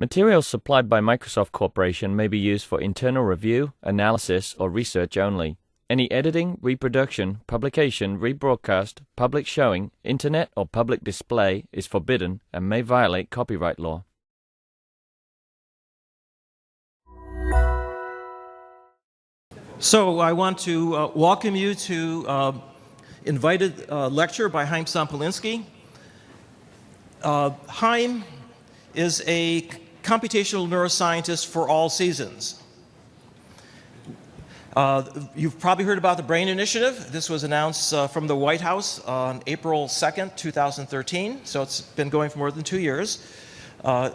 Materials supplied by Microsoft Corporation may be used for internal review, analysis, or research only. Any editing, reproduction, publication, rebroadcast, public showing, internet, or public display is forbidden and may violate copyright law. So I want to welcome you to invited lecture by Chaim Sampolinsky. Chaim is a computational neuroscientist for all seasons. You've probably heard about the BRAIN Initiative. This was announced from the White House on April 2nd, 2013, so it's been going for more than 2 years. The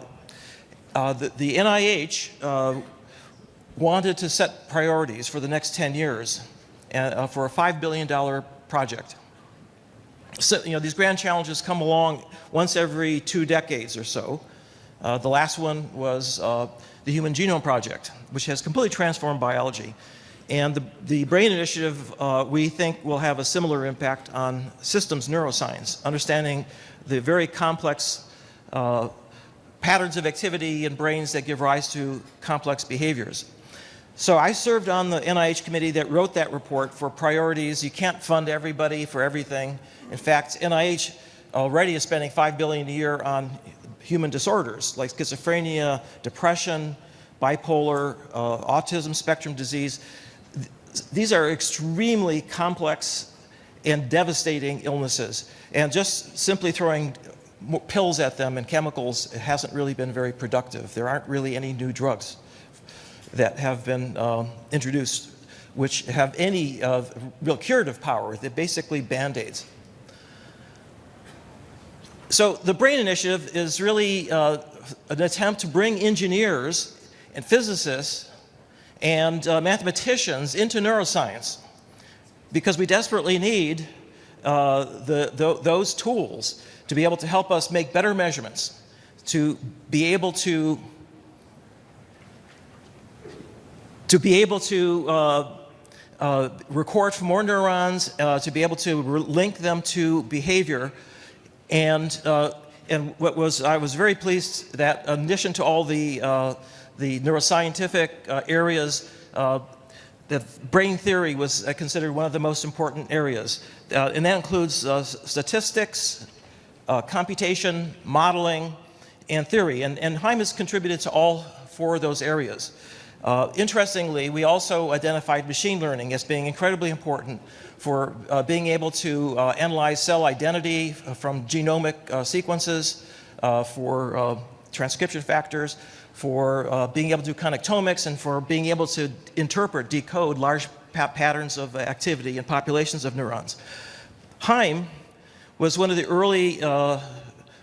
NIH wanted to set priorities for the next 10 years for a $5 billion project. So, these grand challenges come along once every 2 decades or so. The last one was the Human Genome Project, which has completely transformed biology. And the BRAIN Initiative, we think, will have a similar impact on systems neuroscience, understanding the very complex patterns of activity in brains that give rise to complex behaviors. So I served on the NIH committee that wrote that report for priorities. You can't fund everybody for everything. In fact, NIH already is spending $5 billion a year on human disorders like schizophrenia, depression, bipolar, autism spectrum disease. These are extremely complex and devastating illnesses, and just simply throwing pills at them and chemicals hasn't really been very productive. There aren't really any new drugs that have been introduced which have any real curative power. They're basically Band-Aids. So the BRAIN Initiative is really an attempt to bring engineers and physicists and mathematicians into neuroscience, because we desperately need those tools to be able to help us make better measurements, to be able to record for more neurons, to be able to link them to behavior. And I was very pleased that in addition to all the neuroscientific areas, that brain theory was considered one of the most important areas. And that includes statistics, computation, modeling, and theory. And Chaim has contributed to all 4 of those areas. Interestingly, we also identified machine learning as being incredibly important for being able to analyze cell identity from genomic sequences, for transcription factors, for being able to do connectomics, and for being able to interpret, decode large patterns of activity in populations of neurons. Chaim was one of the early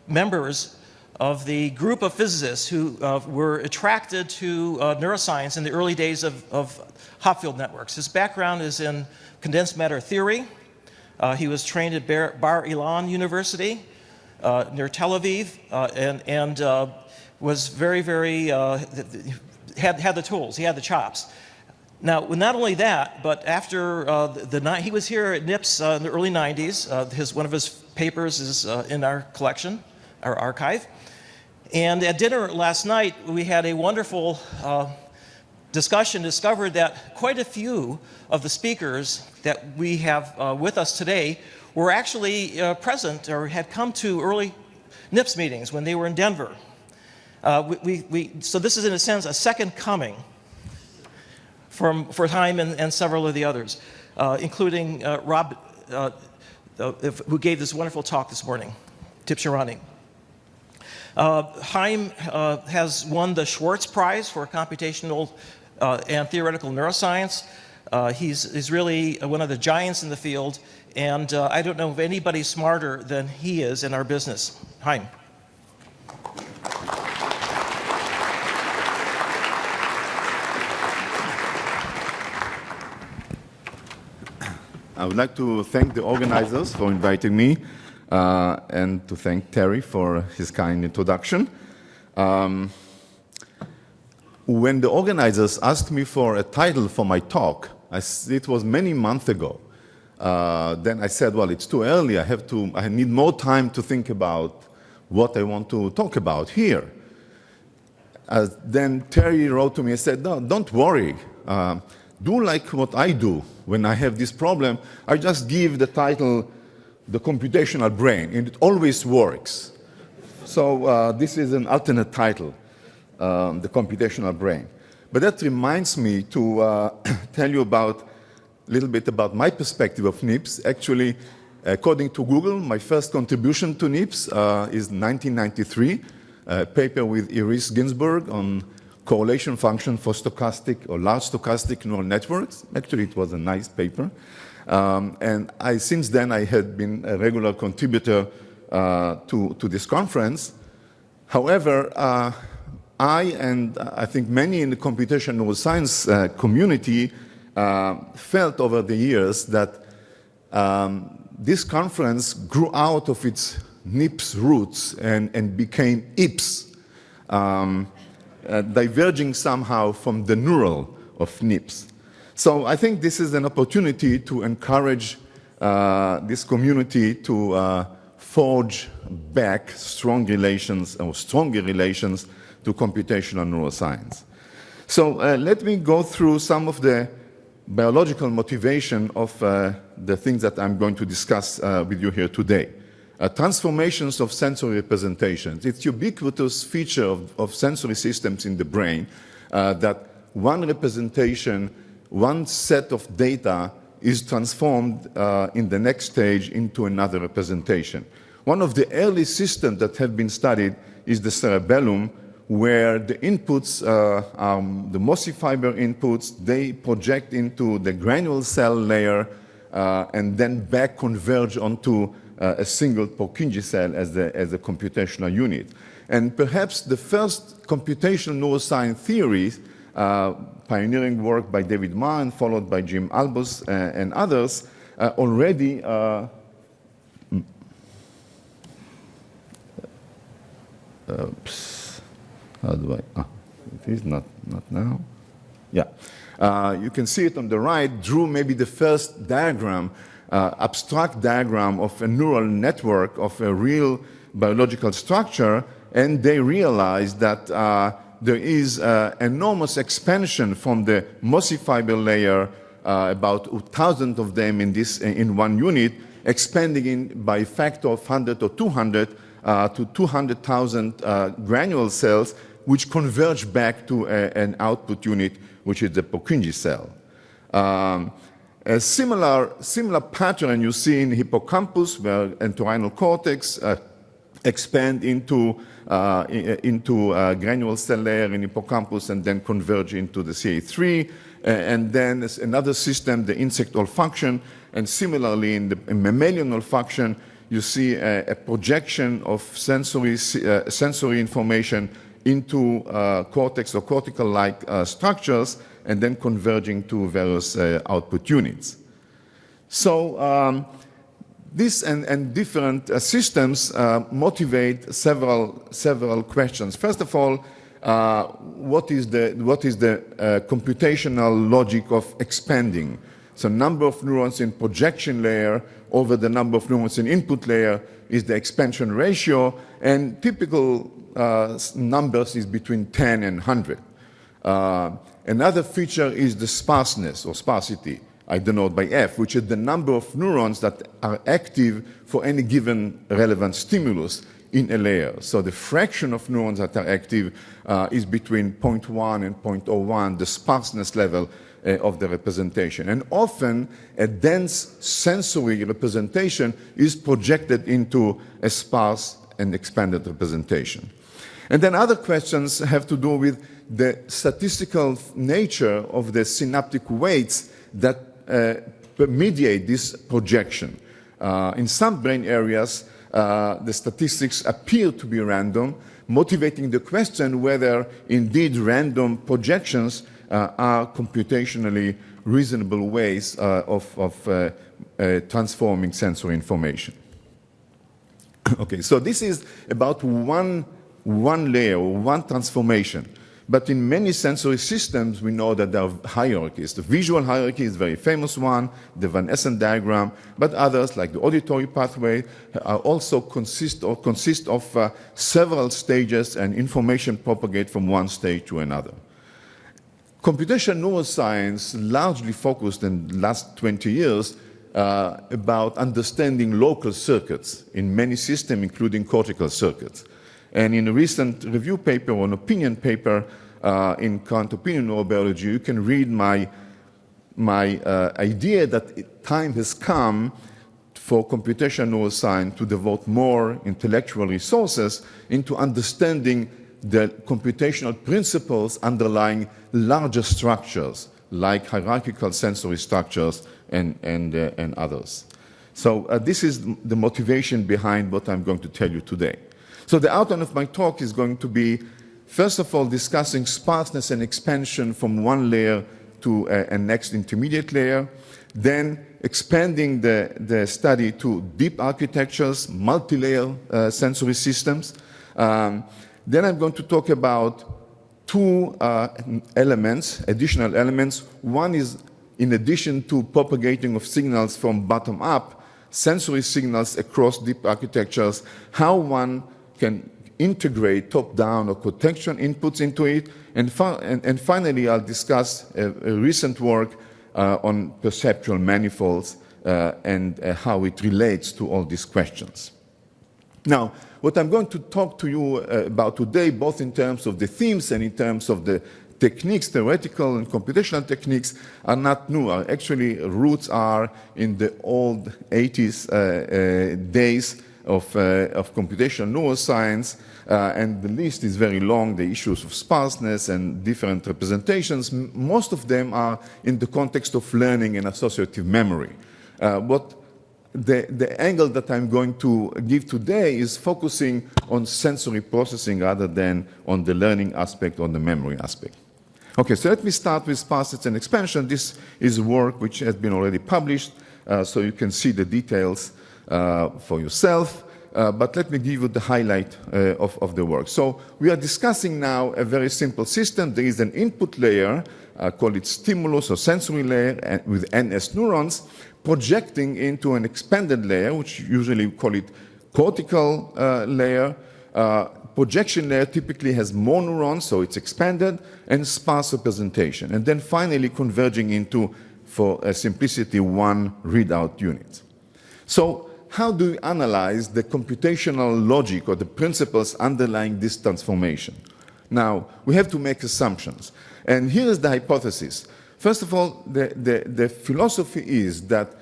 members of the group of physicists who were attracted to neuroscience in the early days of Hopfield networks. His background is in condensed matter theory. He was trained at Bar Ilan University near Tel Aviv, and was very, very, had the tools, he had the chops. Now, not only that, but after he was here at NIPS in the early 90s. One of his papers is in our collection, our archive. And at dinner last night, we had a wonderful discussion, discovered that quite a few of the speakers that we have with us today were actually present or had come to early NIPS meetings when they were in Denver. So this is, in a sense, a second coming for Chaim and several of the others, including Rob, who gave this wonderful talk this morning, Tip Shirani. Chaim has won the Schwartz Prize for computational and theoretical neuroscience. He's really one of the giants in the field, and I don't know of anybody smarter than he is in our business. Chaim. I would like to thank the organizers for inviting me, and to thank Terry for his kind introduction. When the organizers asked me for a title for my talk, it was many months ago. Then I said, well, it's too early. I need more time to think about what I want to talk about here. then Terry wrote to me and said, no, don't worry. Do like what I do when I have this problem. I just give the title, The Computational Brain, and it always works. So this is an alternate title, The Computational Brain. But that reminds me to tell you a little bit about my perspective of NIPS. Actually, according to Google, my first contribution to NIPS is 1993, a paper with Iris Ginsburg on correlation function for stochastic or large stochastic neural networks. Actually, it was a nice paper. And since then, I had been a regular contributor to this conference. However, I and I think many in the computational neuroscience community felt over the years that this conference grew out of its NIPS roots and became IPS, diverging somehow from the neural of NIPS. So I think this is an opportunity to encourage this community to forge back stronger relations to computational neuroscience. So let me go through some of the biological motivation of the things that I'm going to discuss with you here today. Transformations of sensory representations. It's ubiquitous feature of sensory systems in the brain that one representation, one set of data is transformed in the next stage into another representation. One of the early systems that have been studied is the cerebellum, where the inputs are the MOSI fiber inputs. They project into the granule cell layer and then back converge onto a single Purkinje cell as a computational unit. And perhaps the first computational neuroscience theories, pioneering work by David Mann, followed by Jim Albus and others, already how do I? It is not now. Yeah. You can see it on the right, drew maybe the first diagram, abstract diagram of a neural network of a real biological structure, and they realized that there is enormous expansion from the MOSI fiber layer, about 1,000 of them in one unit, expanding by a factor of 100 or 200 to 200,000 granule cells, which converge back to an output unit, which is the Purkinje cell. A similar pattern you see in hippocampus, where entorhinal cortex expand into granule cell layer in hippocampus and then converge into the CA3. And then another system, the insect olfaction, and similarly in the mammalian olfaction, you see a projection of sensory information into cortex or cortical-like structures, and then converging to various output units. So this and different systems motivate several questions. First of all, what is the computational logic of expanding? So number of neurons in projection layer over the number of neurons in input layer is the expansion ratio, and typical numbers is between 10 and 100. Another feature is the sparseness or sparsity, denoted by F, which is the number of neurons that are active for any given relevant stimulus in a layer. So the fraction of neurons that are active is between 0.1 and 0.01, the sparseness level of the representation. And often a dense sensory representation is projected into a sparse and expanded representation. And then other questions have to do with the statistical nature of the synaptic weights that mediate this projection. In some brain areas, the statistics appear to be random, motivating the question whether indeed random projections are computationally reasonable ways of transforming sensory information. Okay, so this is about one layer, one transformation. But in many sensory systems, we know that there are hierarchies. The visual hierarchy is a very famous one, the Van Essen diagram, but others, like the auditory pathway, are also consist of several stages, and information propagate from one stage to another. Computational neuroscience largely focused in the last 20 years about understanding local circuits in many systems, including cortical circuits. And in a recent review paper or an opinion paper in Current Opinion Neurobiology, you can read my idea that time has come for computational neuroscience to devote more intellectual resources into understanding the computational principles underlying larger structures, like hierarchical sensory structures and others. So this is the motivation behind what I'm going to tell you today. So the outline of my talk is going to be, first of all, discussing sparseness and expansion from one layer to a next intermediate layer, then expanding the study to deep architectures, multi-layer sensory systems. Then I'm going to talk about two elements, additional elements. One is, in addition to propagating of signals from bottom up, sensory signals across deep architectures, how one can integrate top-down or contextual inputs into it. And finally, I'll discuss a recent work on perceptual manifolds and how it relates to all these questions. Now, what I'm going to talk to you about today, both in terms of the themes and in terms of the techniques, theoretical and computational techniques, are not new. Actually, roots are in the old 80s days of computational neuroscience, and the list is very long, the issues of sparseness and different representations. Most of them are in the context of learning and associative memory. The angle that I'm going to give today is focusing on sensory processing rather than on the learning aspect or the memory aspect. Okay, so let me start with sparseness and expansion. This is work which has been already published, so you can see the details for yourself, but let me give you the highlight of the work. So we are discussing now a very simple system. There is an input layer, call it stimulus or sensory layer, with NS neurons, projecting into an expanded layer, which usually we call it cortical layer. Projection layer typically has more neurons, so it's expanded, and sparse representation, and then finally converging into, for simplicity, one readout unit. So how do we analyze the computational logic or the principles underlying this transformation? Now, we have to make assumptions, and here is the hypothesis. First of all, the philosophy is that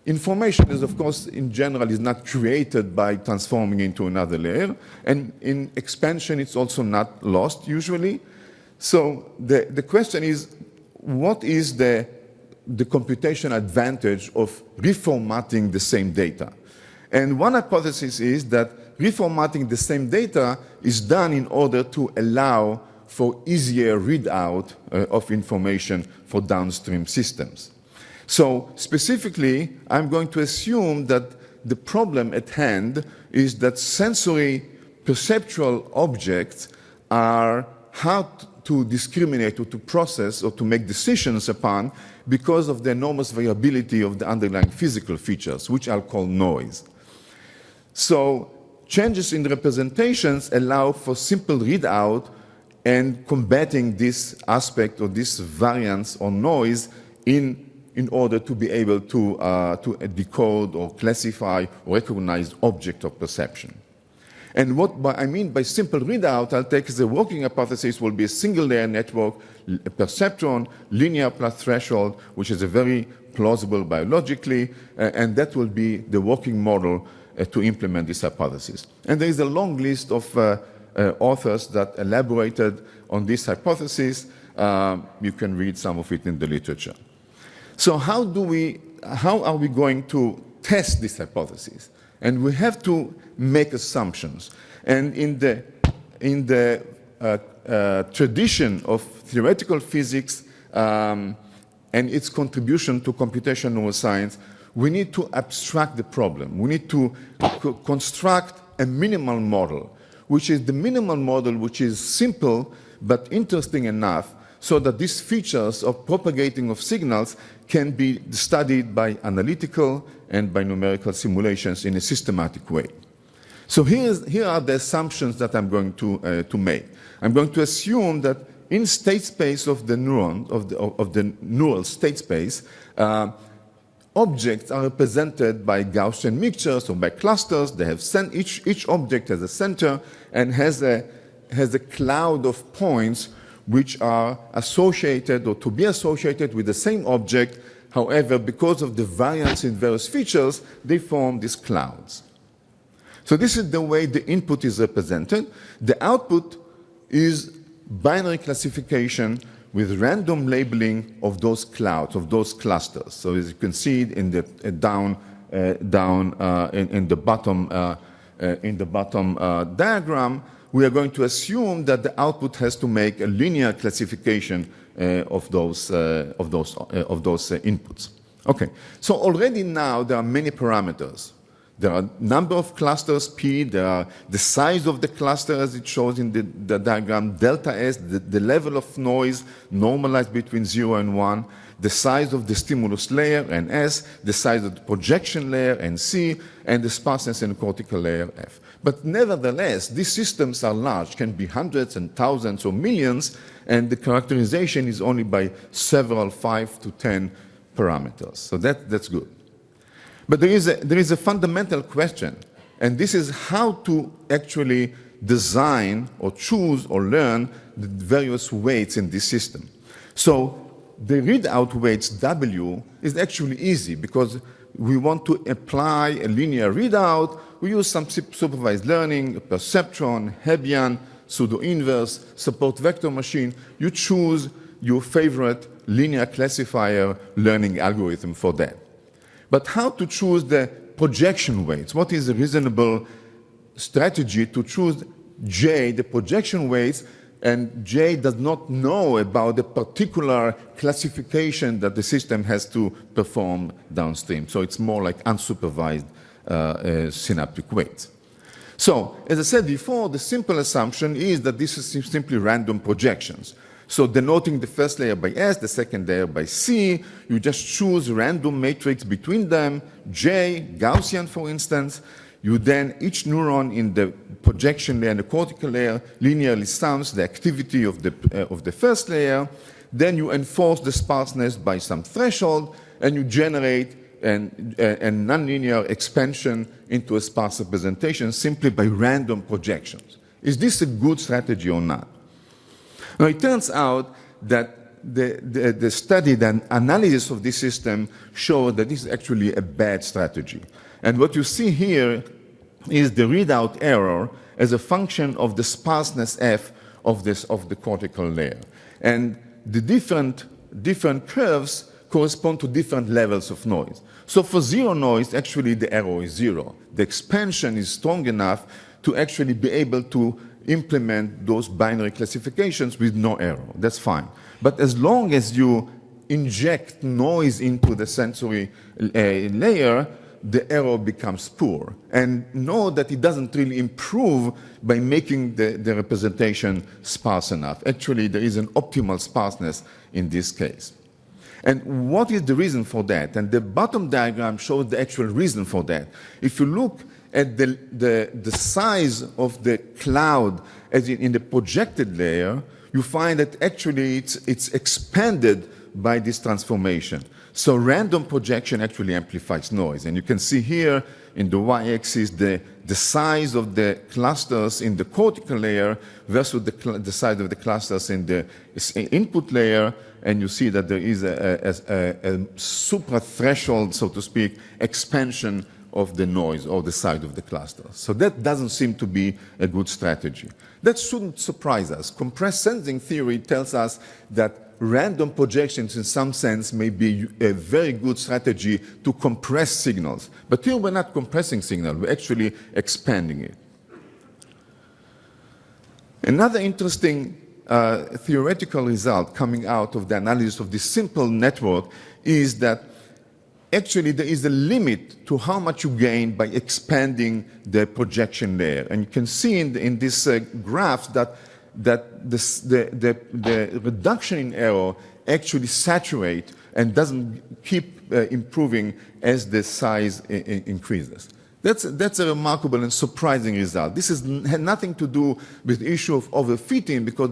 information is, of course, in general, is not created by transforming into another layer, and in expansion, it's also not lost, usually. So the question is, what is the computational advantage of reformatting the same data? And one hypothesis is that reformatting the same data is done in order to allow for easier readout of information for downstream systems. So specifically, I'm going to assume that the problem at hand is that sensory perceptual objects are hard to discriminate or to process or to make decisions upon because of the enormous variability of the underlying physical features, which I'll call noise. So changes in representations allow for simple readout and combating this aspect or this variance or noise in order to be able to decode or classify or recognize object of perception. And what I mean by simple readout, I'll take as a working hypothesis will be a single layer network, a perceptron, linear plus threshold, which is a very plausible biologically, and that will be the working model to implement this hypothesis. And there is a long list of authors that elaborated on this hypothesis. You can read some of it in the literature. So how are we going to test this hypothesis? And we have to make assumptions. And in the tradition of theoretical physics and its contribution to computational neuroscience, we need to abstract the problem. We need to construct a minimal model, which is the minimal model which is simple but interesting enough so that these features of propagating of signals can be studied by analytical and by numerical simulations in a systematic way. So here are the assumptions that I'm going to make. I'm going to assume that in state space of the neuron, of the neural state space, objects are represented by Gaussian mixtures or by clusters. They have each object has a center and has a cloud of points which are associated or to be associated with the same object. However, because of the variance in various features, they form these clouds. So this is the way the input is represented. The output is binary classification with random labeling of those clouds, of those clusters. So as you can see in the in the bottom diagram, we are going to assume that the output has to make a linear classification of those inputs. Okay, so already now there are many parameters. There are number of clusters, P, there are the size of the cluster as it shows in the diagram, delta S, the level of noise normalized between 0 and 1, the size of the stimulus layer, and S, the size of the projection layer, and C, and the sparseness in the cortical layer, F. But nevertheless, these systems are large, can be hundreds and thousands or millions, and the characterization is only by several 5 to 10 parameters. So that's good. But there is a fundamental question, and this is how to actually design or choose or learn the various weights in this system. So the readout weights W is actually easy because we want to apply a linear readout. We use some supervised learning, perceptron, Hebbian, pseudo-inverse, support vector machine. You choose your favorite linear classifier learning algorithm for that. But how to choose the projection weights? What is a reasonable strategy to choose J, the projection weights, and J does not know about the particular classification that the system has to perform downstream. So it's more like unsupervised synaptic weights. So, as I said before, the simple assumption is that this is simply random projections. So denoting the first layer by S, the second layer by C, you just choose random matrix between them, J, Gaussian for instance. You then, each neuron in the projection layer and the cortical layer linearly sums the activity of the first layer. Then you enforce the sparseness by some threshold, and you generate a nonlinear expansion into a sparse representation simply by random projections. Is this a good strategy or not? Now, it turns out that the study, the analysis of this system showed that this is actually a bad strategy. And what you see here is the readout error as a function of the sparseness F of the cortical layer. And the different curves correspond to different levels of noise. So for zero noise, actually the error is zero. The expansion is strong enough to actually be able to implement those binary classifications with no error. That's fine. But as long as you inject noise into the sensory layer, the error becomes poor. And know that it doesn't really improve by making the representation sparse enough. Actually, there is an optimal sparseness in this case. And what is the reason for that? And the bottom diagram shows the actual reason for that. If you look at the size of the cloud as in the projected layer, you find that actually it's expanded by this transformation. So random projection actually amplifies noise. And you can see here in the y-axis the size of the clusters in the cortical layer versus the size of the clusters in the input layer. And you see that there is a supra-threshold, so to speak, expansion of the noise or the size of the cluster. So that doesn't seem to be a good strategy. That shouldn't surprise us. Compressed sensing theory tells us that random projections in some sense may be a very good strategy to compress signals. But here we're not compressing signal, we're actually expanding it. Another interesting theoretical result coming out of the analysis of this simple network is that actually there is a limit to how much you gain by expanding the projection layer. And you can see in this graph that that the reduction in error actually saturates and doesn't keep improving as the size increases. That's a remarkable and surprising result. This had nothing to do with the issue of overfitting, because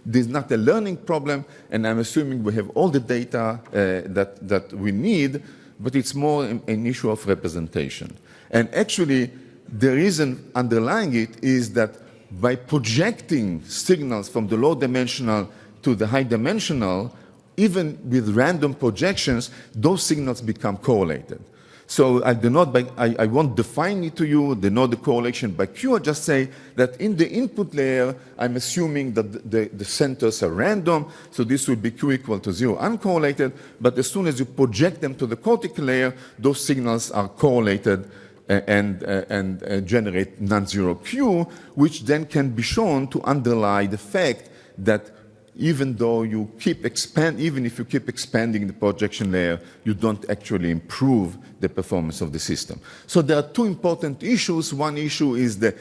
there's not a learning problem, and I'm assuming we have all the data that we need, but it's more an issue of representation. And actually, the reason underlying it is that by projecting signals from the low dimensional to the high dimensional, even with random projections, those signals become correlated. So I won't define it to you, denote the correlation by Q. I just say that in the input layer, I'm assuming that the centers are random, so this will be Q equal to 0 uncorrelated, but as soon as you project them to the cortical layer, those signals are correlated and generate non-zero Q, which then can be shown to underlie the fact that even though you even if you keep expanding the projection layer, you don't actually improve the performance of the system. So there are two important issues. One issue is the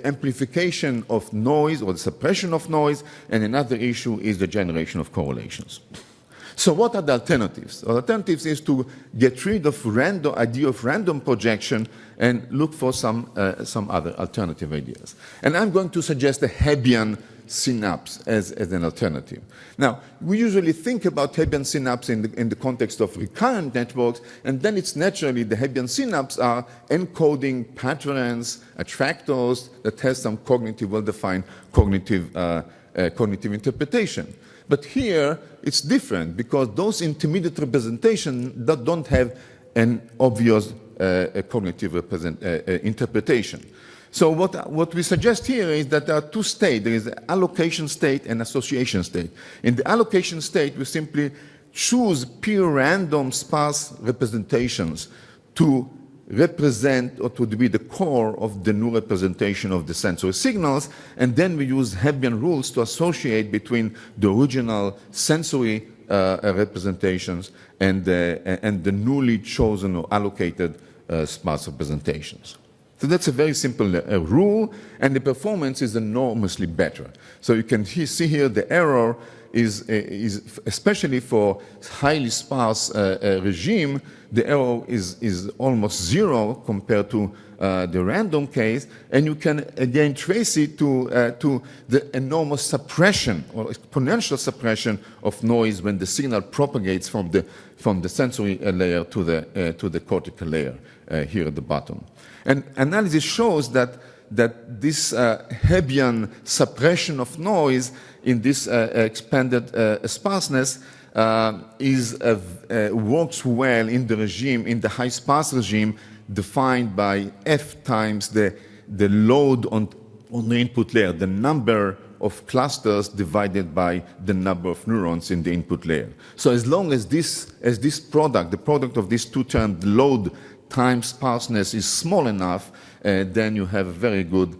amplification of noise or the suppression of noise, and another issue is the generation of correlations. So what are the alternatives? The alternatives is to get rid of idea of random projection and look for some other alternative ideas. And I'm going to suggest a Hebbian synapse as an alternative. Now, we usually think about Hebbian synapse in the context of recurrent networks, and then it's naturally the Hebbian synapse are encoding patterns, attractors that has some well-defined cognitive interpretation. But here, it's different, because those intermediate representations that don't have an obvious cognitive interpretation. So what we suggest here is that there are two states. There is an allocation state and association state. In the allocation state, we simply choose pure random sparse representations to represent or to be the core of the new representation of the sensory signals, and then we use Hebbian rules to associate between the original sensory representations and the newly chosen or allocated sparse representations. So that's a very simple rule, and the performance is enormously better. So you can see here the error is especially for highly sparse regime, the error is almost zero compared to the random case, and you can again trace it to the enormous suppression or exponential suppression of noise when the signal propagates from the sensory layer to the cortical layer here at the bottom. And analysis shows that this Hebbian suppression of noise in this expanded sparseness works well in the regime, in the high sparse regime, defined by F times the load on the input layer, the number of clusters divided by the number of neurons in the input layer. So as long as the product of these two terms, load times sparseness, is small enough, then you have very good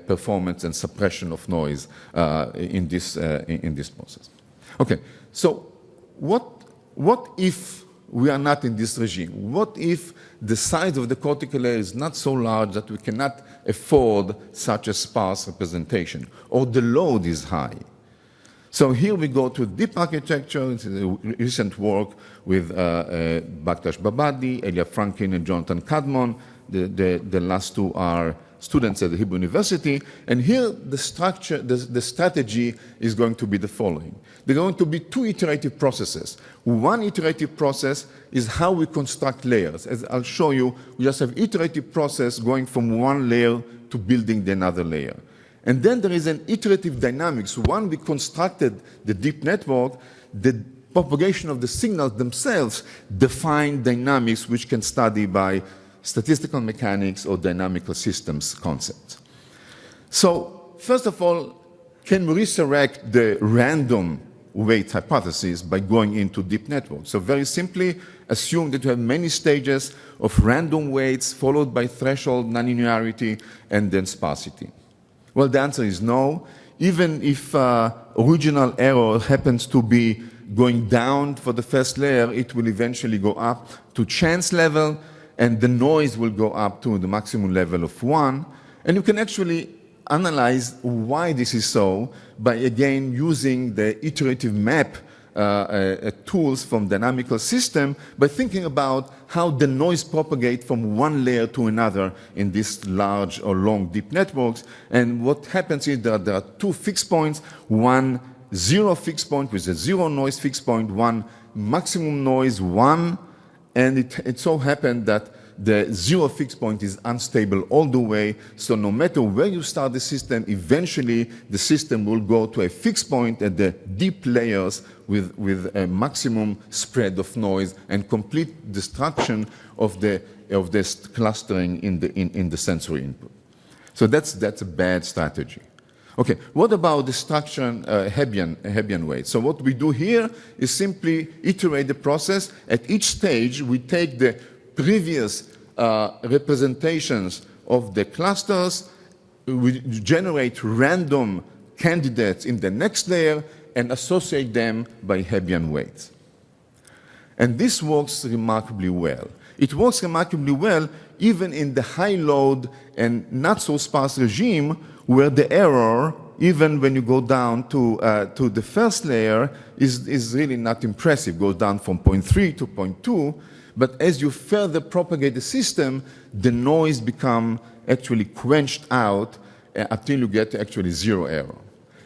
performance and suppression of noise in this process. Okay, so what if we are not in this regime? What if the size of the cortical layer is not so large that we cannot afford such a sparse representation, or the load is high? So here we go to deep architecture. It's a recent work with Bakhtash Babadi, Elia Franklin, and Jonathan Kadmon. The last two are students at the Hebrew University. And here the strategy is going to be the following. There are going to be two iterative processes. One iterative process is how we construct layers. As I'll show you, we just have iterative process going from one layer to building the another layer. And then there is an iterative dynamics. Once we constructed the deep network, the propagation of the signals themselves define dynamics which can study by statistical mechanics or dynamical systems concepts. So first of all, can we resurrect the random weight hypothesis by going into deep networks? So very simply, assume that you have many stages of random weights followed by threshold nonlinearity and then sparsity. Well, the answer is no. Even if original error happens to be going down for the first layer, it will eventually go up to chance level, and the noise will go up to the maximum level of 1. And you can actually analyze why this is so by, again, using the iterative map tools from dynamical system, by thinking about how the noise propagates from one layer to another in these large or long deep networks. And what happens is that there are two fixed points, one zero fixed point with a zero noise fixed point, one maximum noise, one, and it so happened that the zero fixed point is unstable all the way, so no matter where you start the system, eventually the system will go to a fixed point at the deep layers with a maximum spread of noise and complete destruction of this clustering in the sensory input. So that's a bad strategy. Okay, what about the structure Hebbian weight? So what we do here is simply iterate the process. At each stage, we take the previous representations of the clusters, we generate random candidates in the next layer and associate them by Hebbian weights. And this works remarkably well. It works remarkably well even in the high load and not so sparse regime where the error, even when you go down to the first layer, is really not impressive. Goes down from 0.3 to 0.2. But as you further propagate the system, the noise becomes actually quenched out until you get actually zero error.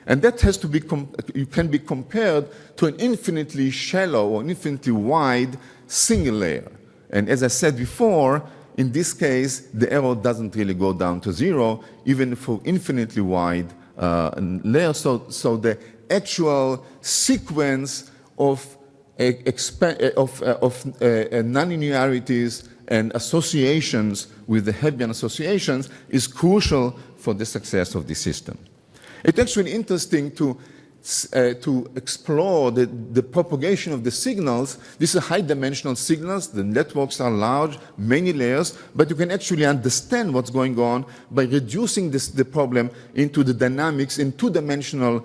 And that has to be can be compared to an infinitely shallow or infinitely wide single layer. And as I said before, in this case, the error doesn't really go down to zero, even for infinitely wide layers. So the actual sequence of nonlinearities and associations with the Hebbian associations is crucial for the success of the system. It's actually interesting to explore the propagation of the signals. These are high-dimensional signals. The networks are large, many layers, but you can actually understand what's going on by reducing the problem into the dynamics in two-dimensional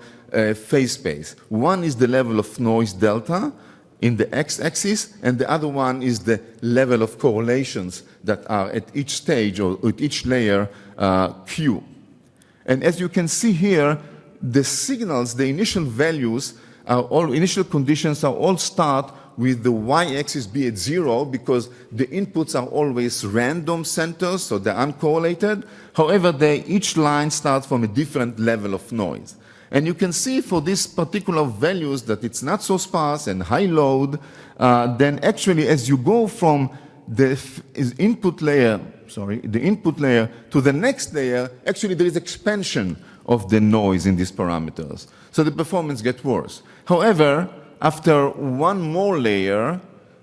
phase space. One is the level of noise delta in the x-axis, and the other one is the level of correlations that are at each stage or at each layer q. And as you can see here, the signals, the initial values, initial conditions are all start with the y-axis be at zero because the inputs are always random centers, so they're uncorrelated. However, each line starts from a different level of noise. And you can see for these particular values that it's not so sparse and high load, then actually as you go from the input layer to the next layer, actually there is expansion of the noise in these parameters. So the performance gets worse. However, after one more layer,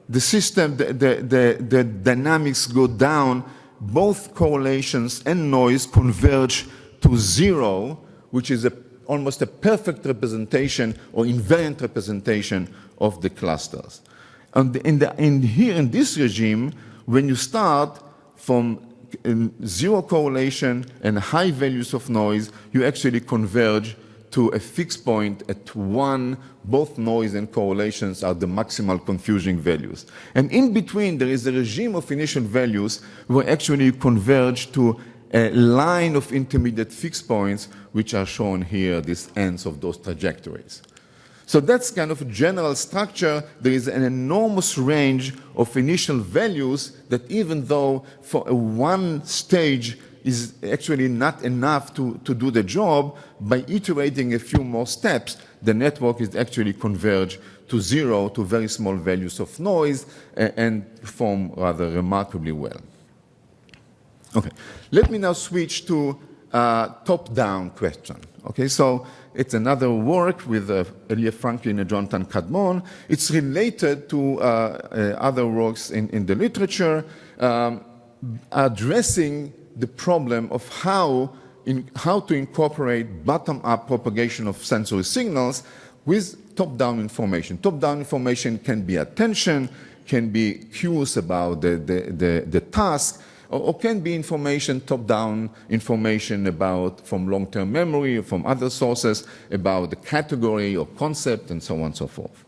the system, the dynamics go down, both correlations and noise converge to zero, which is almost a perfect representation or invariant representation of the clusters. And here in this regime, when you start from zero correlation and high values of noise, you actually converge to a fixed point at one. Both noise and correlations are the maximal confusing values. And in between, there is a regime of initial values where actually you converge to a line of intermediate fixed points, which are shown here, these ends of those trajectories. So that's kind of a general structure. There is an enormous range of initial values that even though for one stage is actually not enough to do the job, by iterating a few more steps, the network is actually converged to zero, to very small values of noise, and perform rather remarkably well. Okay, let me now switch to top-down question. Okay, so it's another work with Elia Franklin and Jonathan Cadmon. It's related to other works in the literature, addressing the problem of how to incorporate bottom-up propagation of sensory signals with top-down information. Top-down information can be attention, can be cues about the task, or can be information, top-down information about from long-term memory or from other sources about the category or concept and so on and so forth.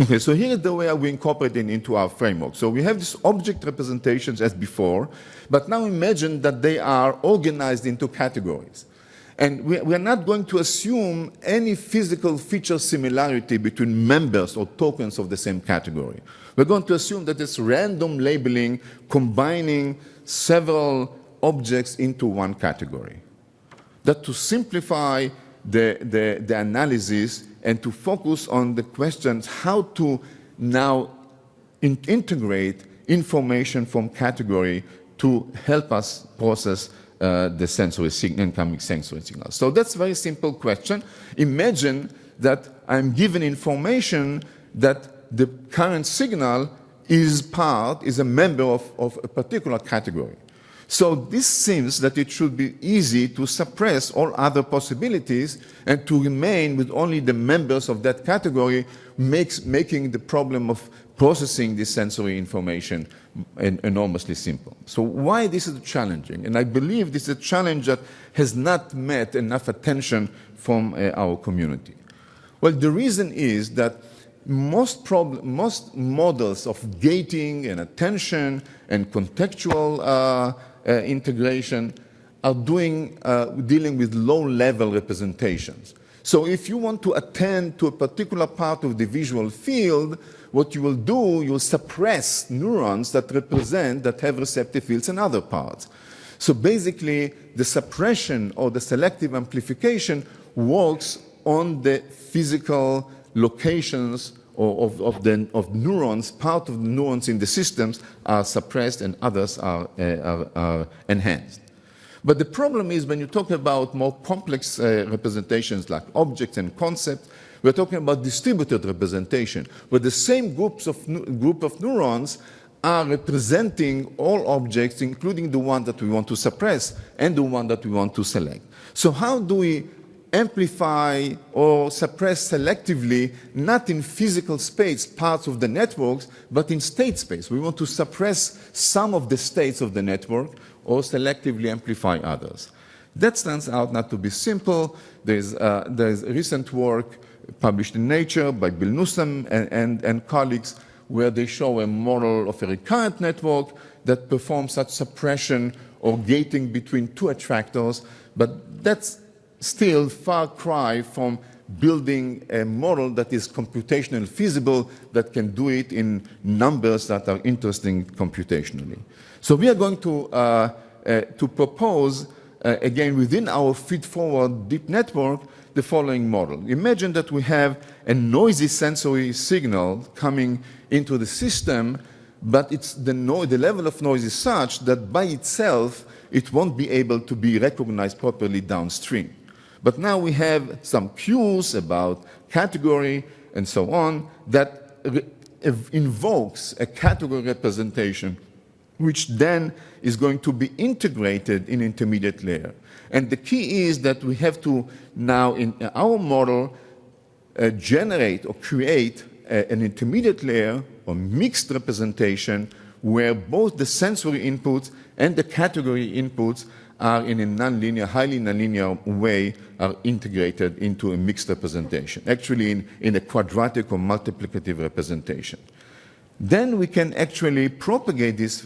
Okay, so here is the way we incorporate it into our framework. So we have these object representations as before, but now imagine that they are organized into categories. And we are not going to assume any physical feature similarity between members or tokens of the same category. We're going to assume that it's random labeling combining several objects into one category. That to simplify the analysis and to focus on the questions how to now integrate information from category to help us process the sensory incoming sensory signals. So that's a very simple question. Imagine that I'm given information that the current signal is a member of a particular category. So this seems that it should be easy to suppress all other possibilities and to remain with only the members of that category, making the problem of processing this sensory information enormously simple. So why this is challenging? And I believe this is a challenge that has not met enough attention from our community. Well, the reason is that most models of gating and attention and contextual integration are dealing with low-level representations. So if you want to attend to a particular part of the visual field, what you will do, you'll suppress neurons that have receptive fields in other parts. So basically, the suppression or the selective amplification works on the physical locations of neurons. Part of the neurons in the systems are suppressed and others are enhanced. But the problem is when you talk about more complex representations like objects and concepts, we're talking about distributed representation, where the same group of neurons are representing all objects, including the one that we want to suppress and the one that we want to select. So how do we amplify or suppress selectively, not in physical space, parts of the networks, but in state space? We want to suppress some of the states of the network or selectively amplify others. That turns out not to be simple. There's recent work published in Nature by Bill Newsom and colleagues where they show a model of a recurrent network that performs such suppression or gating between two attractors, but that's still far cry from building a model that is computationally feasible, that can do it in numbers that are interesting computationally. So we are going to propose, again, within our feed-forward deep network, the following model. Imagine that we have a noisy sensory signal coming into the system, but the level of noise is such that by itself, it won't be able to be recognized properly downstream. But now we have some cues about category and so on that invokes a category representation, which then is going to be integrated in intermediate layer. And the key is that we have to now, in our model, generate or create an intermediate layer or mixed representation where both the sensory inputs and the category inputs are in a nonlinear, highly nonlinear way, are integrated into a mixed representation, actually in a quadratic or multiplicative representation. Then we can actually propagate this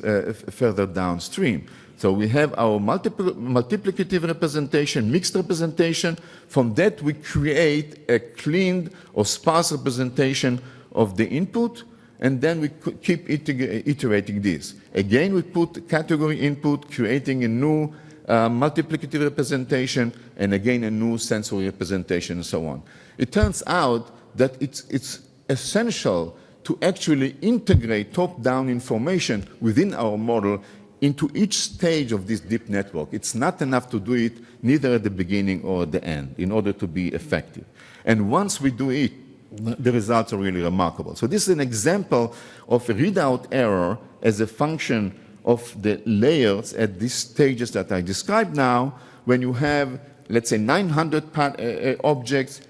further downstream. So we have our multiplicative representation, mixed representation. From that, we create a cleaned or sparse representation of the input, and then we keep iterating this. Again, we put category input, creating a new multiplicative representation, and again, a new sensory representation, and so on. It turns out that it's essential to actually integrate top-down information within our model into each stage of this deep network. It's not enough to do it neither at the beginning or at the end in order to be effective. And once we do it, the results are really remarkable. So this is an example of a readout error as a function of the layers at these stages that I described now, when you have, let's say, 900 objects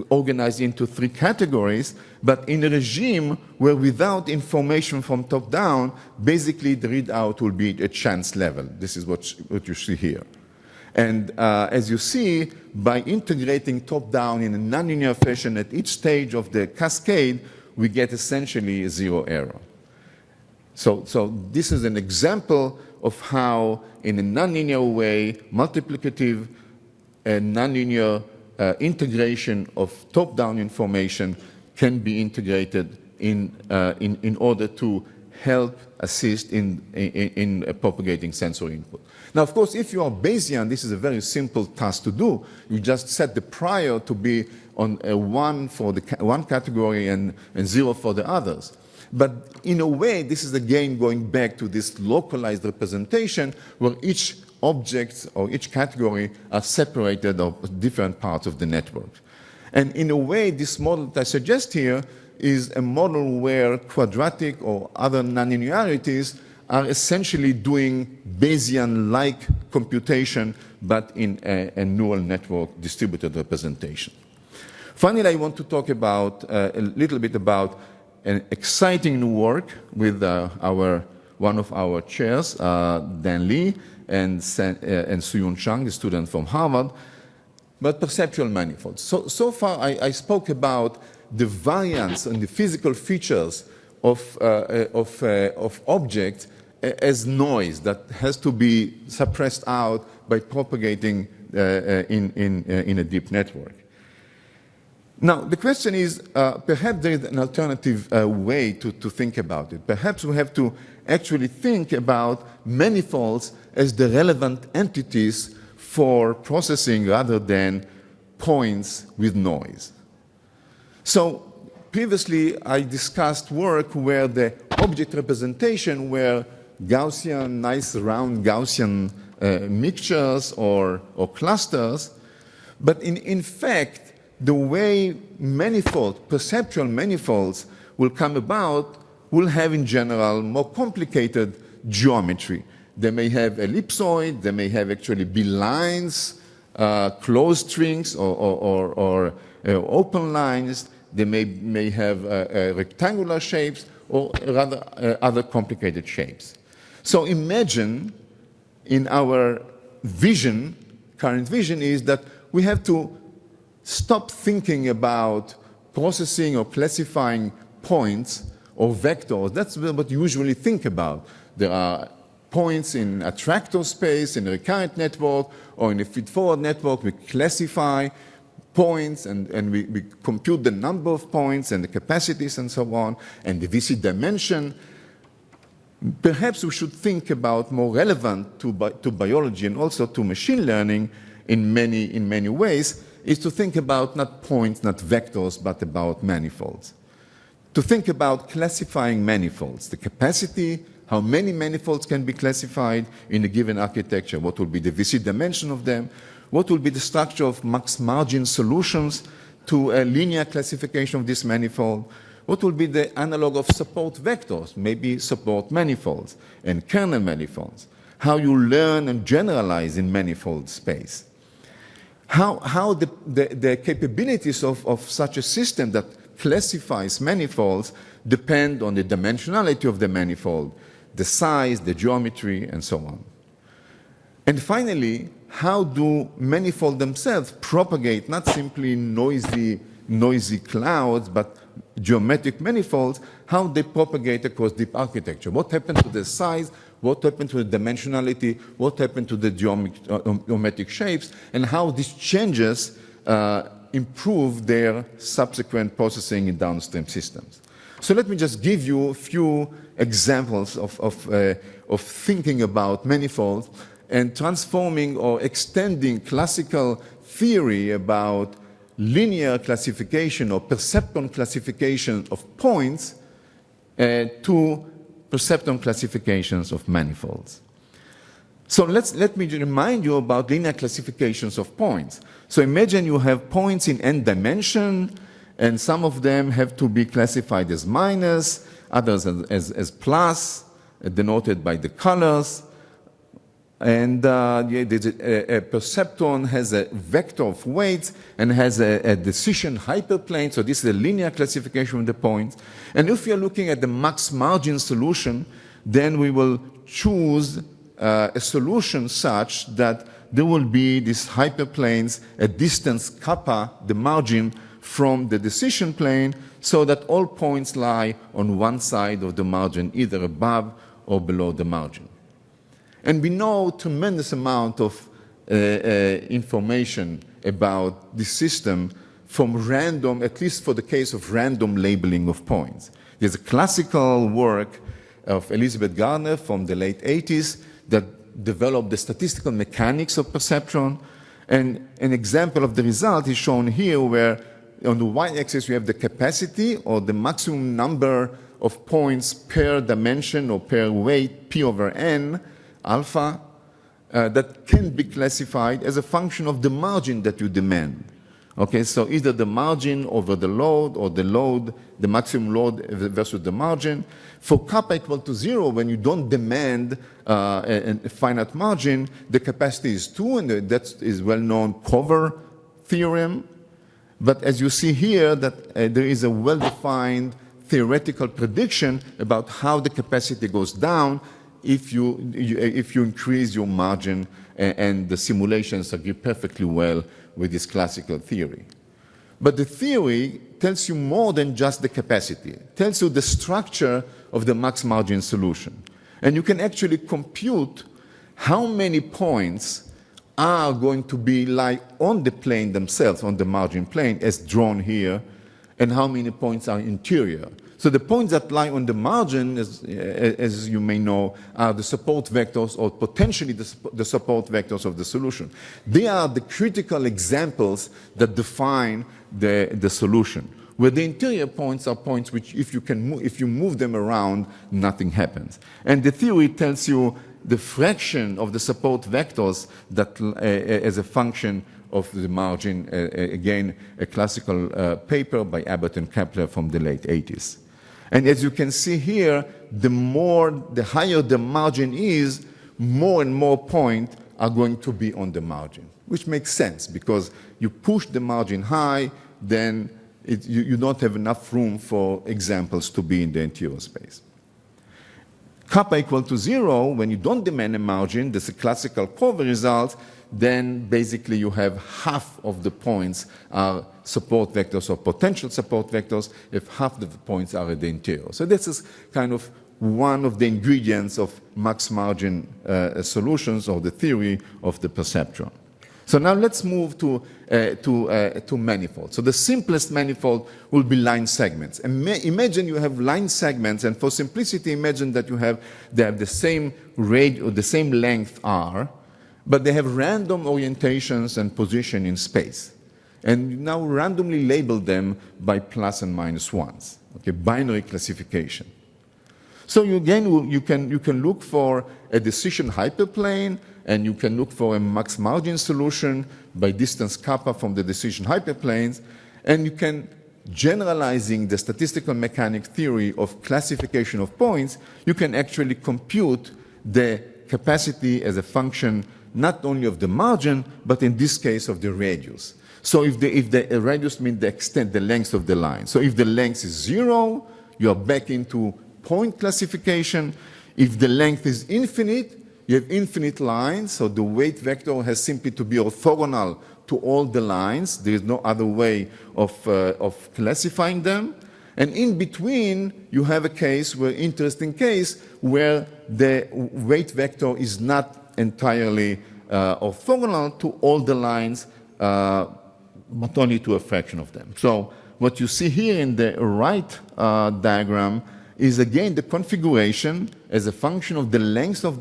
organized into 3 categories, but in a regime where without information from top down, basically the readout will be at chance level. This is what you see here. And as you see, by integrating top down in a nonlinear fashion at each stage of the cascade, we get essentially a zero error. So this is an example of how, in a nonlinear way, multiplicative and nonlinear integration of top-down information can be integrated in order to help assist in propagating sensory input. Now, of course, if you are Bayesian, this is a very simple task to do. You just set the prior to be on a 1 for the one category and 0 for the others. But in a way, this is again going back to this localized representation where each object or each category are separated of different parts of the network. And in a way, this model that I suggest here is a model where quadratic or other nonlinearities are essentially doing Bayesian-like computation, but in a neural network distributed representation. Finally, I want to talk about a little bit about an exciting new work with one of our chairs, Dan Lee, and Suyun Chang, the student from Harvard, but perceptual manifolds. So far, I spoke about the variance and the physical features of objects as noise that has to be suppressed out by propagating in a deep network. Now, the question is, perhaps there is an alternative way to think about it. Perhaps we have to actually think about manifolds as the relevant entities for processing rather than points with noise. So previously, I discussed work where the object representation were Gaussian, nice round Gaussian mixtures or clusters. But in fact, the way manifolds, perceptual manifolds will come about will have in general more complicated geometry. They may have ellipsoid, they may have actually B-lines, closed strings or open lines. They may have rectangular shapes or rather other complicated shapes. So imagine in our vision, current vision is that we have to stop thinking about processing or classifying points or vectors. That's what you usually think about. There are points in attractor space, in a recurrent network, or in a feed-forward network. We classify points and we compute the number of points and the capacities and so on, and the VC dimension. Perhaps we should think about more relevant to biology and also to machine learning in many ways, is to think about not points, not vectors, but about manifolds. To think about classifying manifolds, the capacity, how many manifolds can be classified in a given architecture, what will be the VC dimension of them, what will be the structure of max margin solutions to a linear classification of this manifold, what will be the analog of support vectors, maybe support manifolds and kernel manifolds, how you learn and generalize in manifold space. How the capabilities of such a system that classifies manifolds depend on the dimensionality of the manifold, the size, the geometry, and so on. And finally, how do manifolds themselves propagate not simply noisy clouds, but geometric manifolds, how they propagate across deep architecture? What happened to the size? What happened to the dimensionality? What happened to the geometric shapes? And how these changes improve their subsequent processing in downstream systems. So let me just give you a few examples of thinking about manifolds and transforming or extending classical theory about linear classification or perceptron classification of points to perceptron classifications of manifolds. So let me remind you about linear classifications of points. So imagine you have points in n dimension, and some of them have to be classified as minus, others as plus, denoted by the colors. And a perceptron has a vector of weights and has a decision hyperplane. So this is a linear classification of the points. And if you're looking at the max margin solution, then we will choose a solution such that there will be these hyperplanes at distance kappa, the margin, from the decision plane so that all points lie on one side of the margin, either above or below the margin. And we know tremendous amount of information about this system from random, at least for the case of random labeling of points. There's a classical work of Elizabeth Gardner from the late 80s that developed the statistical mechanics of perceptron. And an example of the result is shown here, where on the y-axis you have the capacity or the maximum number of points per dimension or per weight, p over n, alpha, that can be classified as a function of the margin that you demand. Okay, so either the margin over the load or the load, the maximum load versus the margin. For kappa equal to 0, when you don't demand a finite margin, the capacity is 2, and that is well-known Cover theorem. But as you see here, that there is a well-defined theoretical prediction about how the capacity goes down if you increase your margin, and the simulations agree perfectly well with this classical theory. But the theory tells you more than just the capacity. It tells you the structure of the max margin solution. And you can actually compute how many points are going to be lie on the plane themselves, on the margin plane, as drawn here, and how many points are interior. So the points that lie on the margin, as you may know, are the support vectors, or potentially the support vectors of the solution. They are the critical examples that define the solution, where the interior points are points which, if you move them around, nothing happens. And the theory tells you the fraction of the support vectors that as a function of the margin, again, a classical paper by Abbott and Kepler from the late 80s. And as you can see here, the higher the margin is, more and more points are going to be on the margin, which makes sense because you push the margin high, then you don't have enough room for examples to be in the interior space. Kappa equal to 0, when you don't demand a margin, that's a classical Cover result, then basically you have half of the points are support vectors or potential support vectors if half of the points are at the interior. So this is kind of one of the ingredients of max margin solutions, or the theory of the perceptron. So now let's move to manifolds. So the simplest manifold will be line segments. Imagine you have line segments, and for simplicity, imagine that they have the same radius or the same length r, but they have random orientations and position in space. And you now randomly label them by plus and minus ones, okay, binary classification. So you can look for a decision hyperplane, and you can look for a max margin solution by distance kappa from the decision hyperplanes, and you can, generalizing the statistical mechanics theory of classification of points, you can actually compute the capacity as a function not only of the margin, but in this case of the radius. So if the radius means the extent, the length of the line. So if the length is 0, you are back into point classification. If the length is infinite, you have infinite lines, so the weight vector has simply to be orthogonal to all the lines. There is no other way of classifying them. And in between, you have interesting case, where the weight vector is not entirely orthogonal to all the lines, but only to a fraction of them. So what you see here in the right diagram is again the configuration as a function of the length of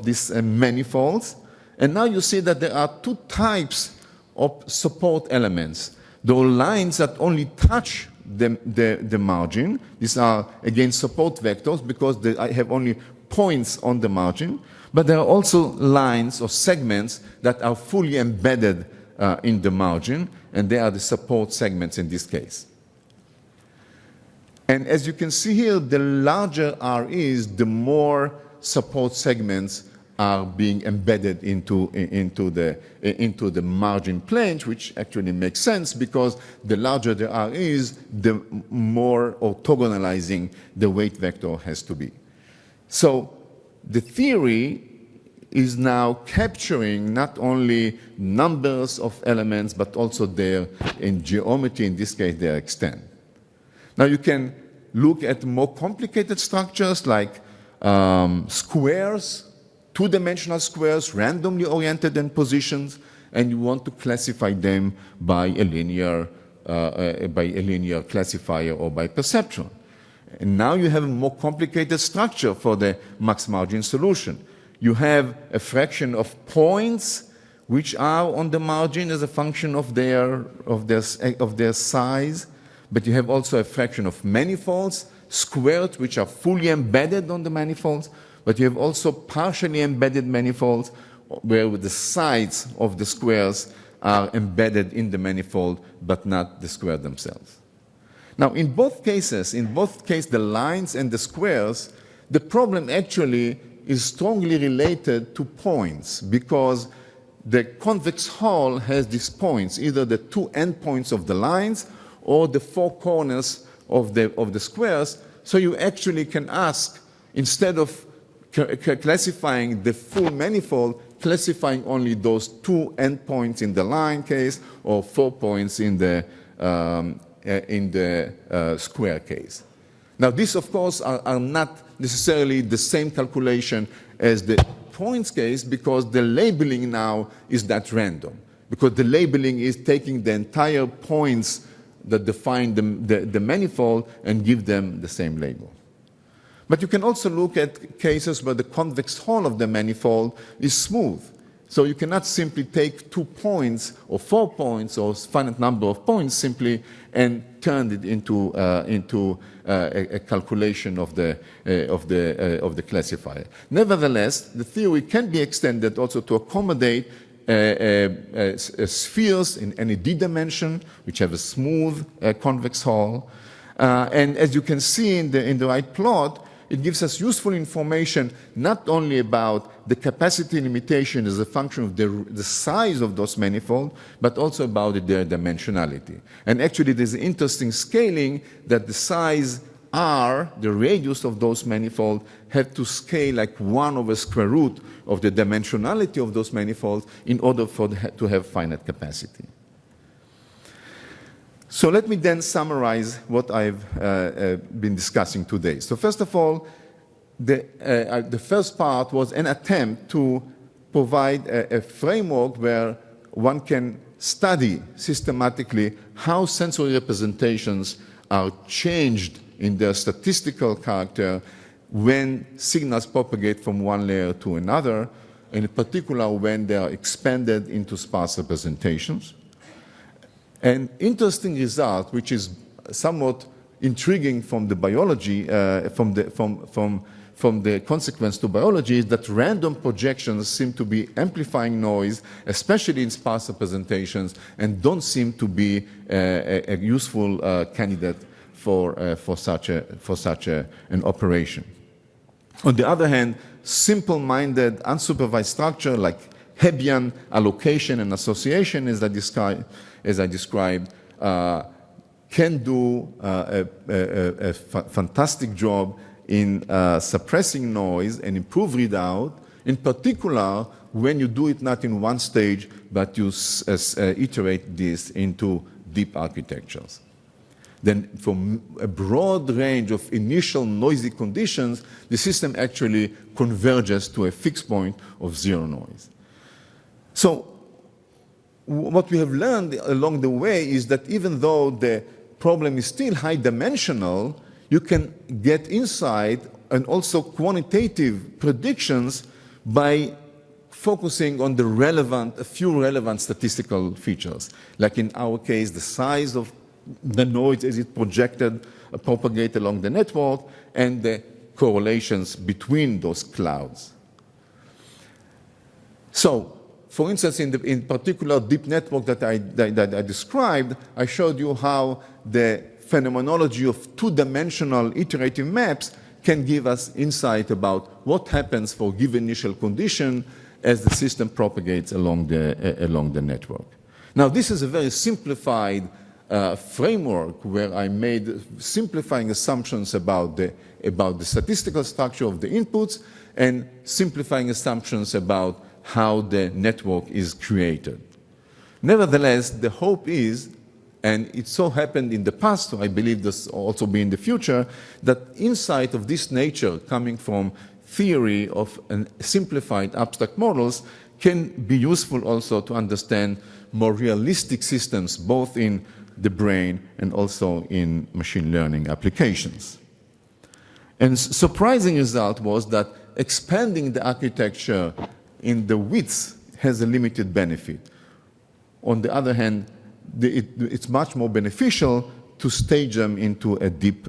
these manifolds. And now you see that there are two types of support elements. There are lines that only touch the margin. These are, again, support vectors because I have only points on the margin. But there are also lines or segments that are fully embedded in the margin, and they are the support segments in this case. And as you can see here, the larger R is, the more support segments are being embedded into the margin planes, which actually makes sense because the larger the R is, the more orthogonalizing the weight vector has to be. So the theory is now capturing not only numbers of elements, but also their, in geometry, in this case, their extent. Now you can look at more complicated structures like squares, two-dimensional squares, randomly oriented in positions, and you want to classify them by a linear classifier or by perceptual. And now you have a more complicated structure for the max margin solution. You have a fraction of points which are on the margin as a function of their size, but you have also a fraction of manifolds, squared, which are fully embedded on the manifolds, but you have also partially embedded manifolds where the sides of the squares are embedded in the manifold, but not the square themselves. Now, in both cases, the lines and the squares, the problem actually is strongly related to points, because the convex hull has these points, either the two endpoints of the lines or the four corners of the squares. So you actually can ask, instead of classifying the full manifold, classifying only those two endpoints in the line case or 4 points in the square case. Now, these, of course, are not necessarily the same calculation as the points case, because the labeling now is that random, because the labeling is taking the entire points that define the manifold and give them the same label. But you can also look at cases where the convex hull of the manifold is smooth. So you cannot simply take 2 points or 4 points or finite number of points simply and turn it into a calculation of the classifier. Nevertheless, the theory can be extended also to accommodate spheres in any d dimension, which have a smooth convex hull. And as you can see in the right plot, it gives us useful information not only about the capacity limitation as a function of the size of those manifolds, but also about their dimensionality. And actually, there's an interesting scaling that the size r, the radius of those manifolds, have to scale like 1 over square root of the dimensionality of those manifolds in order to have finite capacity. So let me then summarize what I've been discussing today. So first of all, the first part was an attempt to provide a framework where one can study systematically how sensory representations are changed in their statistical character when signals propagate from one layer to another, in particular when they are expanded into sparse representations. An interesting result, which is somewhat intriguing from the biology, from the consequence to biology, is that random projections seem to be amplifying noise, especially in sparse representations, and don't seem to be a useful candidate for such an operation. On the other hand, simple-minded, unsupervised structure like Hebbian allocation and association, as I described, can do a fantastic job in suppressing noise and improve readout, in particular when you do it not in one stage, but you iterate this into deep architectures. Then from a broad range of initial noisy conditions, the system actually converges to a fixed point of zero noise. So what we have learned along the way is that even though the problem is still high-dimensional, you can get insight and also quantitative predictions by focusing on a few relevant statistical features. Like in our case, the size of the noise as it propagate along the network, and the correlations between those clouds. So, for instance, in particular deep network that I described, I showed you how the phenomenology of two-dimensional iterative maps can give us insight about what happens for given initial condition as the system propagates along the network. Now, this is a very simplified framework where I made simplifying assumptions about the statistical structure of the inputs and simplifying assumptions about how the network is created. Nevertheless, the hope is, and it so happened in the past, so I believe this will also be in the future, that insight of this nature coming from theory of simplified abstract models can be useful also to understand more realistic systems, both in the brain and also in machine learning applications. And surprising result was that expanding the architecture in the width has a limited benefit. On the other hand, it's much more beneficial to stage them into a deep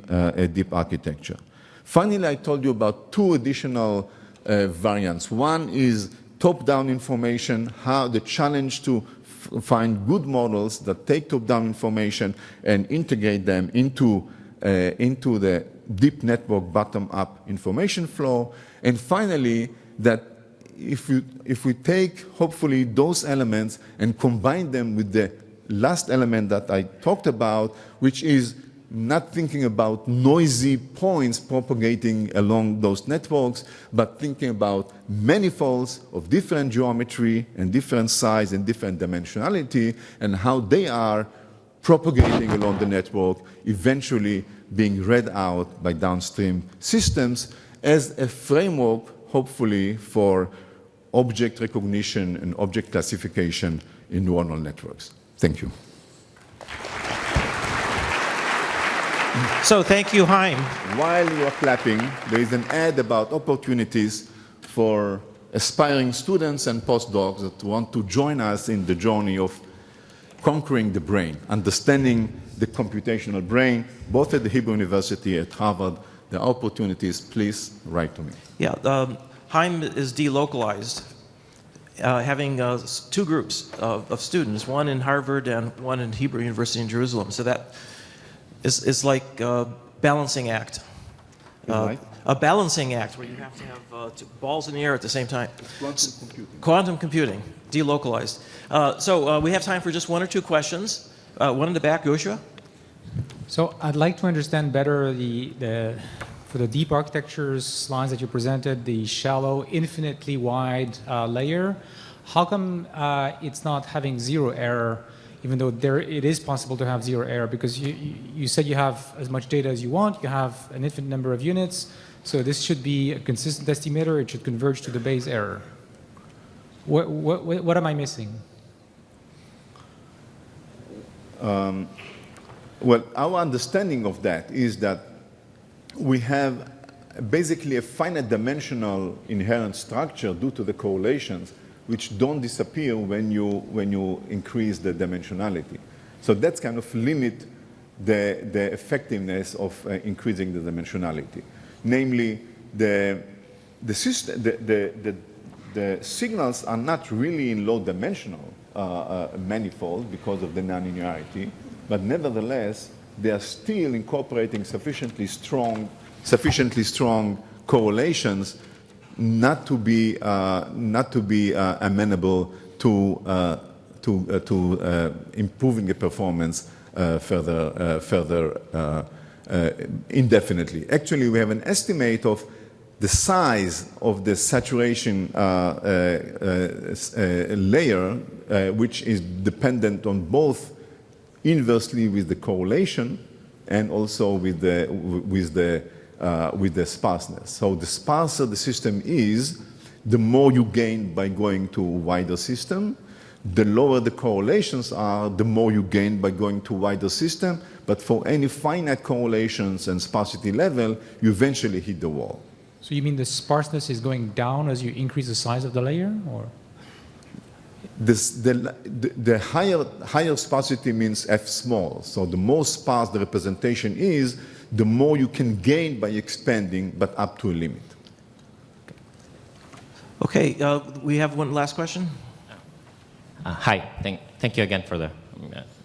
architecture. Finally, I told you about two additional variants. One is top-down information, how the challenge to find good models that take top-down information and integrate them into the deep network bottom-up information flow. And finally, that if we take, hopefully, those elements and combine them with the last element that I talked about, which is not thinking about noisy points propagating along those networks, but thinking about manifolds of different geometry and different size and different dimensionality, and how they are propagating along the network, eventually being read out by downstream systems as a framework, hopefully, for object recognition and object classification in neuronal networks. Thank you. So thank you, Chaim. While you are clapping, there is an ad about opportunities for aspiring students and postdocs that want to join us in the journey of conquering the brain, understanding the computational brain, both at the Hebrew University, at Harvard. There are opportunities. Please write to me. Yeah, Chaim is delocalized, having two groups of students, one in Harvard and one in Hebrew University in Jerusalem. So that is like a balancing act. A balancing act where you have to have two balls in the air at the same time. Quantum computing. Quantum computing, delocalized. So we have time for just one or two questions. One in the back, Joshua. So I'd like to understand better for the deep architectures slides that you presented, the shallow, infinitely wide layer. How come it's not having zero error, even though it is possible to have zero error? Because you said you have as much data as you want, you have an infinite number of units, so this should be a consistent estimator, it should converge to the base error. What am I missing? Well, our understanding of that is that we have basically a finite dimensional inherent structure due to the correlations which don't disappear when you increase the dimensionality. So that's kind of limit the effectiveness of increasing the dimensionality. Namely, the signals are not really in low dimensional manifold because of the nonlinearity, but nevertheless, they are still incorporating sufficiently strong correlations not to be amenable to improving the performance further indefinitely. Actually, we have an estimate of the size of the saturation layer, which is dependent on both inversely with the correlation and also with the sparseness. So the sparser the system is, the more you gain by going to a wider system. The lower the correlations are, the more you gain by going to a wider system. But for any finite correlations and sparsity level, you eventually hit the wall. So you mean the sparseness is going down as you increase the size of the layer, or? The higher sparsity means f small. So the more sparse the representation is, the more you can gain by expanding, but up to a limit. Okay, we have one last question. Hi, thank you again for the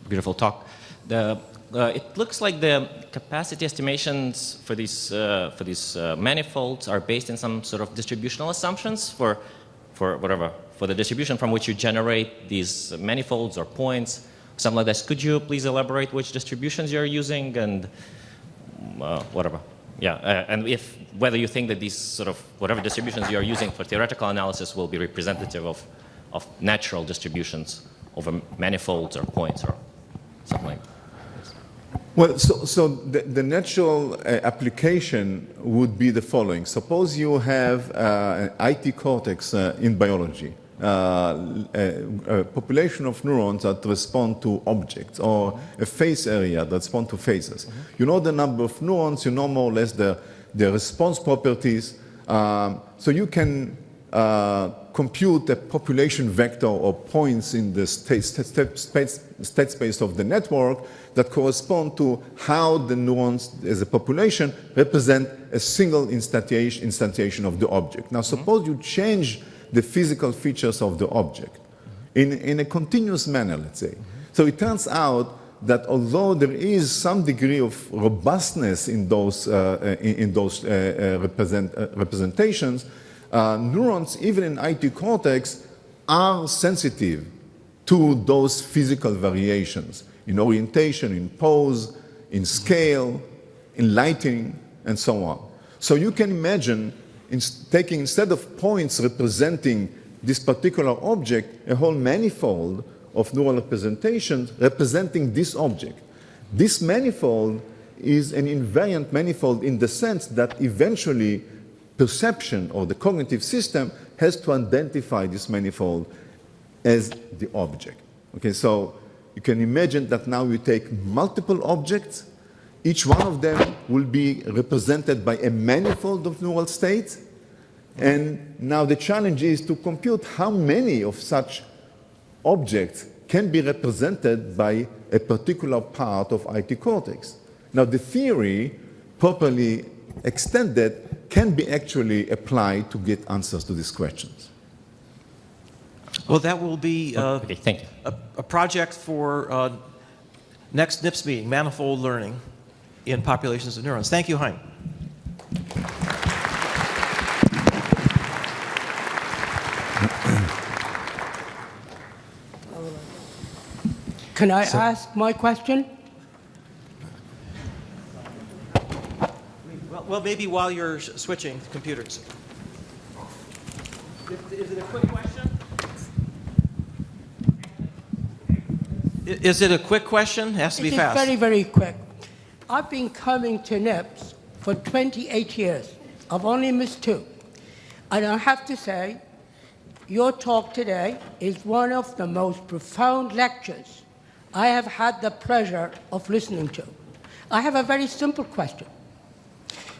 beautiful talk. It looks like the capacity estimations for these manifolds are based in some sort of distributional assumptions for the distribution from which you generate these manifolds or points, something like this. Could you please elaborate which distributions you're using and whatever? And if whether you think that these sort of whatever distributions you are using for theoretical analysis will be representative of natural distributions over manifolds or points or something like that. Well, so the natural application would be the following. Suppose you have an IT cortex in biology, a population of neurons that respond to objects, or a face area that respond to faces. You know the number of neurons, you know more or less their response properties, so you can compute a population vector or points in the state space of the network that correspond to how the neurons as a population represent a single instantiation of the object. Now suppose you change the physical features of the object in a continuous manner, let's say. So it turns out that although there is some degree of robustness in those representations, neurons, even in IT cortex, are sensitive to those physical variations in orientation, in pose, in scale, in lighting, and so on. So you can imagine taking, instead of points representing this particular object, a whole manifold of neural representations representing this object. This manifold is an invariant manifold in the sense that eventually perception or the cognitive system has to identify this manifold as the object. Okay, so you can imagine that now you take multiple objects, each one of them will be represented by a manifold of neural states, and now the challenge is to compute how many of such objects can be represented by a particular part of IT cortex. Now the theory, properly extended, can be actually applied to get answers to these questions. Well, that will be Okay, thank you. a project for next NIPS meeting, manifold learning in populations of neurons. Thank you, Hein. Can I ask my question? Well, maybe while you're switching computers. Is it a quick question? Is it a quick question? It has to be fast. It is very, very quick. I've been coming to NIPS for 28 years. I've only missed 2. And I have to say, your talk today is one of the most profound lectures I have had the pleasure of listening to. I have a very simple question.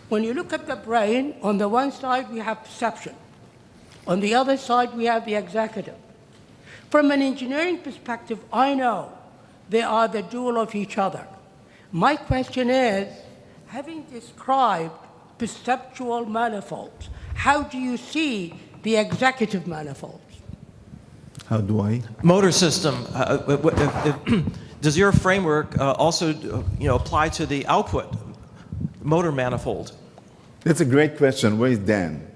When you look at the brain, on the one side we have perception. On the other side we have the executive. From an engineering perspective, I know they are the dual of each other. My question is, having described perceptual manifolds, how do you see the executive manifolds? How do I? Motor system. Does your framework also apply to the output motor manifold? That's a great question. Where is Dan?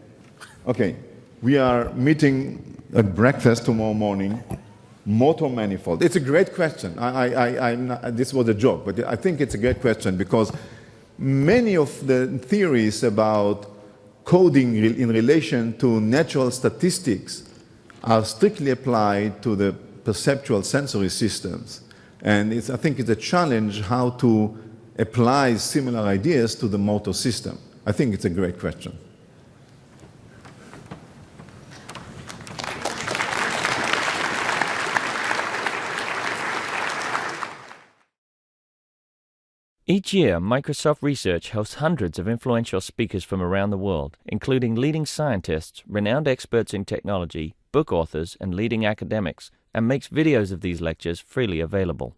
Okay, we are meeting at breakfast tomorrow morning. Motor manifold. It's a great question. This was a joke, but I think it's a great question because many of the theories about coding in relation to natural statistics are strictly applied to the perceptual sensory systems. And I think it's a challenge how to apply similar ideas to the motor system. I think it's a great question. Each year, Microsoft Research hosts hundreds of influential speakers from around the world, including leading scientists, renowned experts in technology, book authors, and leading academics, and makes videos of these lectures freely available.